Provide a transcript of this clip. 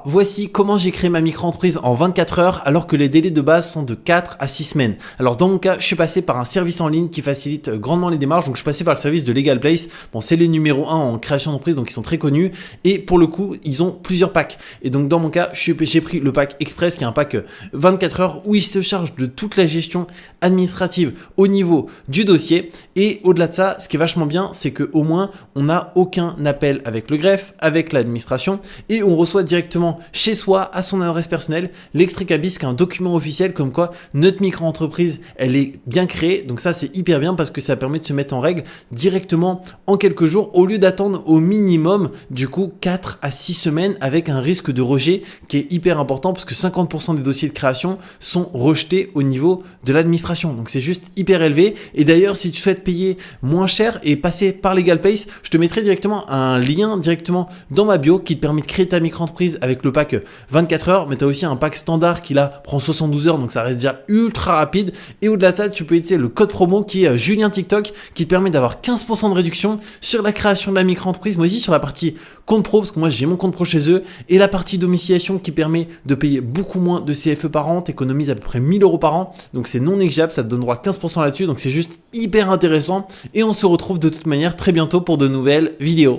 Voici comment j'ai créé ma micro-entreprise en 24 heures alors que les délais de base sont de 4 à 6 semaines. Alors dans mon cas, je suis passé par un service en ligne qui facilite grandement les démarches. Donc je suis passé par le service de Legal Place. Bon, c'est les numéro 1 en création d'entreprise, donc ils sont très connus. Et pour le coup, ils ont plusieurs packs. Et donc dans mon cas, j'ai pris le pack Express qui est un pack 24 heures où il se charge de toute la gestion administrative au niveau du dossier. Et au-delà de ça, ce qui est vachement bien, c'est qu'au moins, on n'a aucun appel avec le greffe, avec l'administration et on reçoit directement chez soi, à son adresse personnelle, l'extrait cabis, qui est un document officiel comme quoi notre micro-entreprise, elle est bien créée. Donc ça, c'est hyper bien parce que ça permet de se mettre en règle directement en quelques jours au lieu d'attendre au minimum, du coup, 4 à 6 semaines avec un risque de rejet qui est hyper important parce que 50% des dossiers de création sont rejetés au niveau de l'administration. Donc c'est juste hyper élevé. Et d'ailleurs, si tu souhaites payer moins cher et passer par LegalPlace, je te mettrai directement un lien directement dans ma bio qui te permet de créer ta micro-entreprise avec le pack 24 heures, mais tu as aussi un pack standard qui là prend 72 heures, donc ça reste déjà ultra rapide. Et au-delà de ça, tu peux utiliser le code promo qui est Julien TikTok qui te permet d'avoir 15% de réduction sur la création de la micro-entreprise, mais aussi sur la partie compte pro, parce que moi j'ai mon compte pro chez eux, et la partie domiciliation qui permet de payer beaucoup moins de CFE par an, t'économises à peu près 1000 euros par an, donc c'est non négligeable, ça te donne droit à 15% là-dessus, donc c'est juste hyper intéressant. Et on se retrouve de toute manière très bientôt pour de nouvelles vidéos.